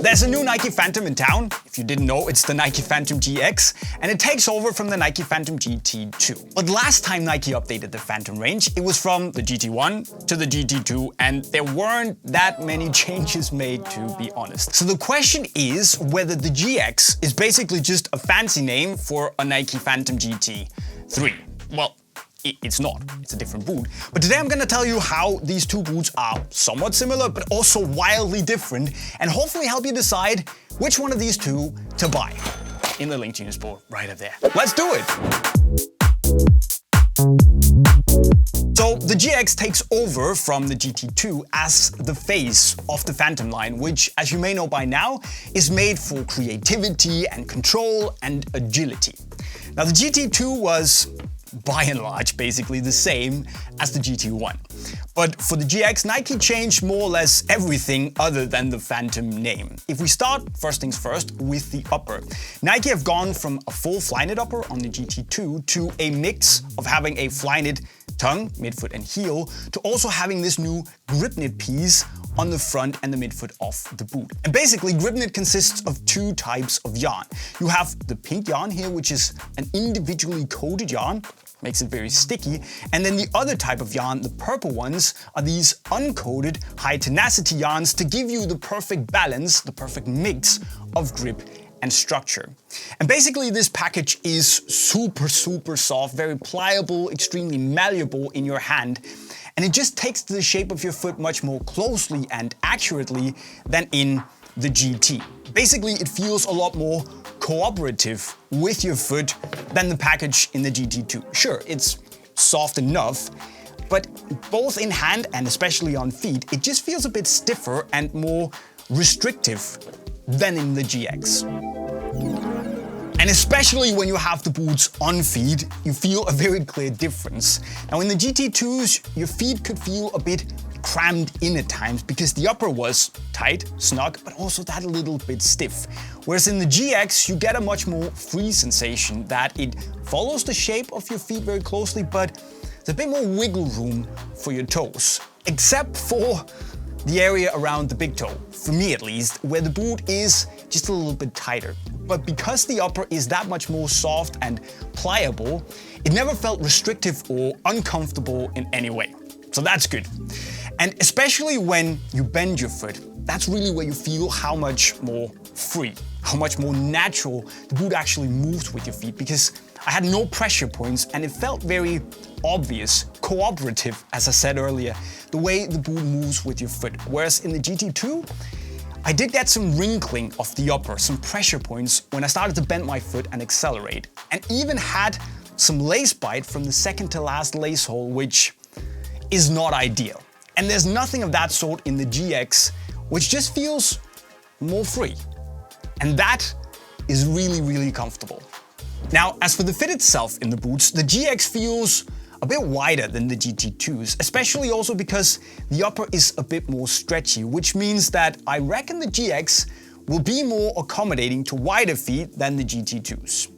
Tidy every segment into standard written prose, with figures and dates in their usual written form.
There's a new Nike Phantom in town. If you didn't know, it's the Nike Phantom GX, and it takes over from the Nike Phantom GT2. But last time Nike updated the Phantom range, it was from the GT1 to the GT2, and there weren't that many changes made, to be honest. So the question is whether the GX is basically just a fancy name for a Nike Phantom GT3. Well, it's not, it's a different boot. But today I'm gonna tell you how these two boots are somewhat similar, but also wildly different, and hopefully help you decide which one of these two to buy. In the link to Unisport right up there. Let's do it! So the GX takes over from the GT2 as the face of the Phantom line, which, as you may know by now, is made for creativity and control and agility. Now the GT2 was, by and large, basically the same as the GT1. But for the GX, Nike changed more or less everything other than the Phantom name. If we start, first things first, with the upper. Nike have gone from a full Flyknit upper on the GT2 to a mix of having a Flyknit tongue, midfoot and heel, to also having this new grip knit piece on the front and the midfoot of the boot. And basically, grip knit consists of two types of yarn. You have the pink yarn here, which is an individually coated yarn, makes it very sticky. And then the other type of yarn, the purple ones, are these uncoated high tenacity yarns to give you the perfect balance, the perfect mix of grip and structure. And basically this package is super soft, very pliable, extremely malleable in your hand. And it just takes the shape of your foot much more closely and accurately than in the GT. Basically, it feels a lot more cooperative with your foot than the package in the GT2. Sure, it's soft enough, but both in hand and especially on feet, it just feels a bit stiffer and more restrictive than in the GX. And especially when you have the boots on feet, you feel a very clear difference. Now in the GT2s, your feet could feel a bit crammed in at times because the upper was tight, snug, but also that little bit stiff. Whereas in the GX, you get a much more free sensation that it follows the shape of your feet very closely, but there's a bit more wiggle room for your toes. Except for the area around the big toe, for me at least, where the boot is just a little bit tighter. But because the upper is that much more soft and pliable, it never felt restrictive or uncomfortable in any way. So that's good. And especially when you bend your foot, that's really where you feel how much more free, how much more natural the boot actually moves with your feet, because I had no pressure points and it felt very obvious, cooperative, as I said earlier, the way the boot moves with your foot. Whereas in the GT2, I did get some wrinkling of the upper, some pressure points when I started to bend my foot and accelerate, and even had some lace bite from the second to last lace hole, which is not ideal. And there's nothing of that sort in the GX, which just feels more free. And that is really comfortable. Now, as for the fit itself in the boots, the GX feels a bit wider than the GT2s, especially also because the upper is a bit more stretchy, which means that I reckon the GX will be more accommodating to wider feet than the GT2s.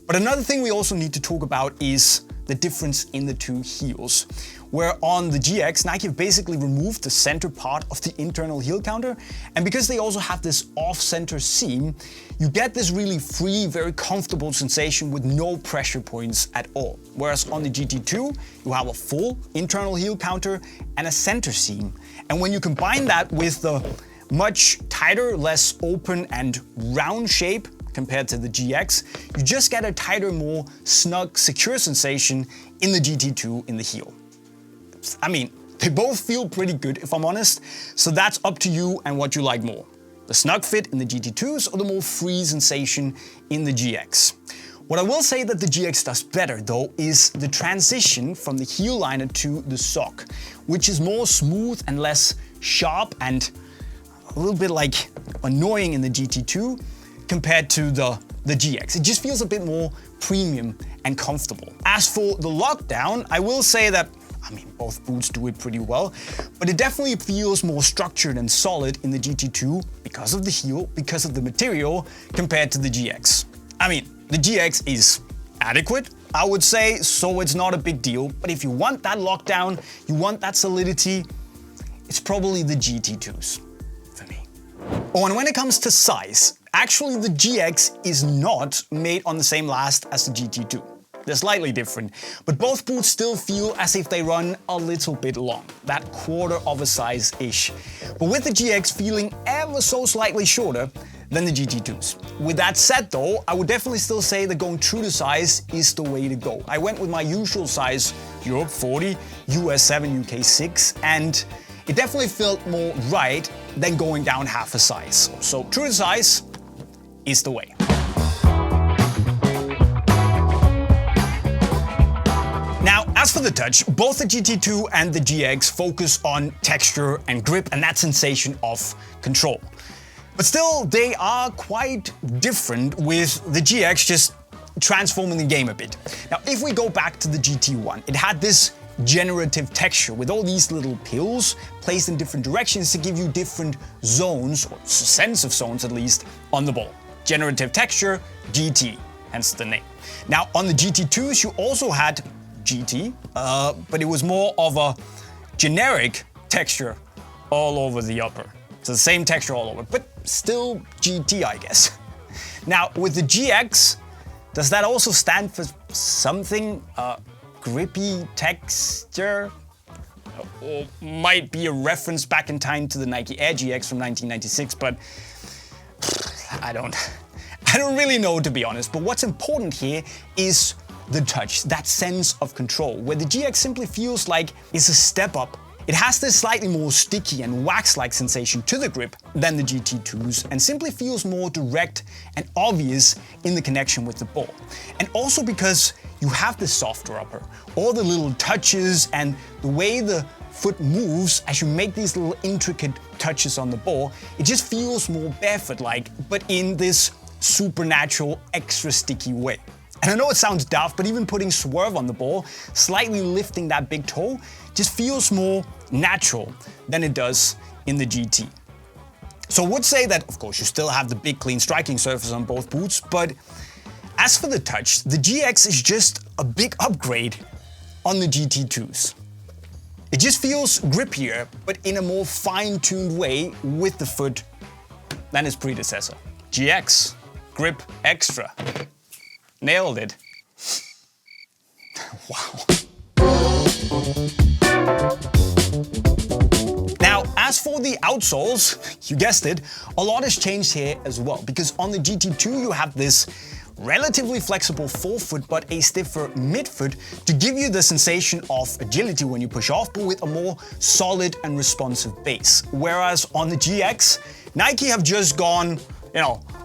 But another thing we also need to talk about is the difference in the two heels, where on the GX, Nike have basically removed the center part of the internal heel counter, and because they also have this off-center seam, you get this really free, very comfortable sensation with no pressure points at all. Whereas on the GT2, you have a full internal heel counter and a center seam. And when you combine that with the much tighter, less open and round shape compared to the GX, you just get a tighter, more snug, secure sensation in the GT2 in the heel. I mean, they both feel pretty good if I'm honest, so that's up to you and what you like more. The snug fit in the GT2s or the more free sensation in the GX. What I will say that the GX does better though is the transition from the heel liner to the sock, which is more smooth and less sharp and a little bit like annoying in the GT2 compared to the GX. It just feels a bit more premium and comfortable. As for the lockdown, I will say that, I mean, both boots do it pretty well, but it definitely feels more structured and solid in the GT2 because of the heel, because of the material, compared to the GX. I mean, the GX is adequate, I would say, so it's not a big deal, but if you want that lockdown, you want that solidity, it's probably the GT2s for me. Oh, and when it comes to size, actually the GX is not made on the same last as the GT2. They're slightly different, but both boots still feel as if they run a little bit long, that quarter of a size-ish. But with the GX feeling ever so slightly shorter than the GT2s. With that said though, I would definitely still say that going true to size is the way to go. I went with my usual size, Europe 40, US 7, UK 6, and it definitely felt more right than going down half a size. So true to size is the way. Now, as for the touch, both the GT2 and the GX focus on texture and grip and that sensation of control. But still, they are quite different, with the GX just transforming the game a bit. Now, if we go back to the GT1, it had this generative texture with all these little pills placed in different directions to give you different zones, or sense of zones at least, on the ball. Generative texture, GT, hence the name. Now, on the GT2s, you also had GT, but it was more of a generic texture all over the upper. It's the same texture all over, but still GT, I guess. Now, with the GX, does that also stand for something? Grippy texture? Or might be a reference back in time to the Nike Air GX from 1996, but I don't really know, to be honest. But what's important here is the touch, that sense of control, where the GX simply feels like it's a step up. It has this slightly more sticky and wax-like sensation to the grip than the GT2s, and simply feels more direct and obvious in the connection with the ball. And also because you have the softer upper, all the little touches and the way the foot moves as you make these little intricate touches on the ball, it just feels more barefoot-like, but in this supernatural, extra sticky way. And I know it sounds daft, but even putting swerve on the ball, slightly lifting that big toe, just feels more natural than it does in the GT. So I would say that, of course, you still have the big clean striking surface on both boots, but as for the touch, the GX is just a big upgrade on the GT2s. It just feels grippier, but in a more fine-tuned way with the foot than its predecessor. GX, grip extra. Nailed it. Wow. Now, as for the outsoles, you guessed it, a lot has changed here as well, because on the GT2 you have this relatively flexible forefoot but a stiffer midfoot to give you the sensation of agility when you push off, but with a more solid and responsive base. Whereas on the GX, Nike have just gone,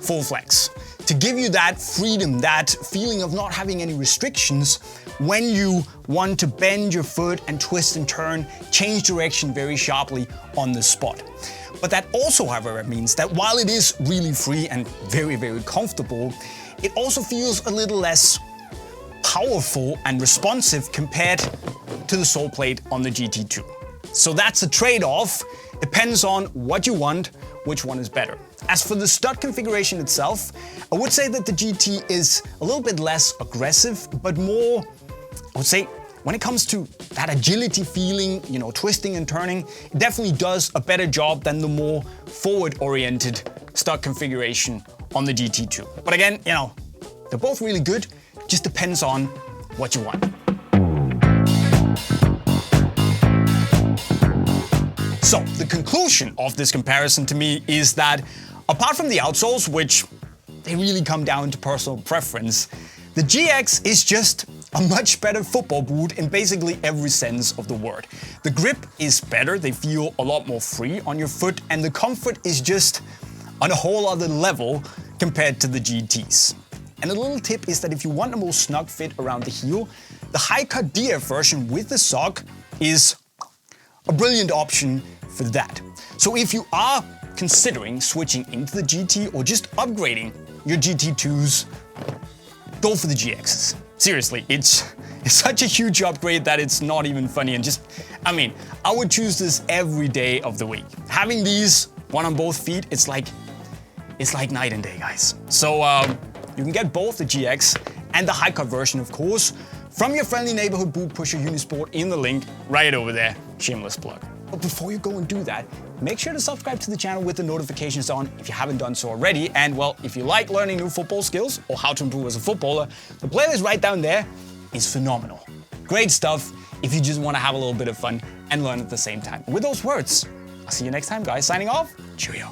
full flex, to give you that freedom, that feeling of not having any restrictions when you want to bend your foot and twist and turn, change direction very sharply on the spot. But that also, however, means that while it is really free and very, very comfortable, it also feels a little less powerful and responsive compared to the sole plate on the GT2. So that's a trade-off. Depends on what you want, which one is better. As for the stud configuration itself, I would say that the GT is a little bit less aggressive, but more, I would say, when it comes to that agility feeling, twisting and turning, it definitely does a better job than the more forward-oriented stud configuration on the GT2. But again, they're both really good, just depends on what you want. So, the conclusion of this comparison to me is that, apart from the outsoles, which they really come down to personal preference, the GX is just a much better football boot in basically every sense of the word. The grip is better, they feel a lot more free on your foot, and the comfort is just on a whole other level compared to the GTs. And a little tip is that if you want a more snug fit around the heel, the high-cut DF version with the sock is a brilliant option for that. So if you are considering switching into the GT or just upgrading your GT2s, go for the GXs. Seriously, it's such a huge upgrade that it's not even funny, and I would choose this every day of the week. Having these, one on both feet, it's like night and day, guys. So you can get both the GX and the high-cut version, of course, from your friendly neighborhood boot pusher Unisport in the link right over there. Shameless plug. But before you go and do that, make sure to subscribe to the channel with the notifications on if you haven't done so already. And well, if you like learning new football skills or how to improve as a footballer, the playlist right down there is phenomenal. Great stuff if you just want to have a little bit of fun and learn at the same time. With those words, I'll see you next time, guys. Signing off. Cheerio.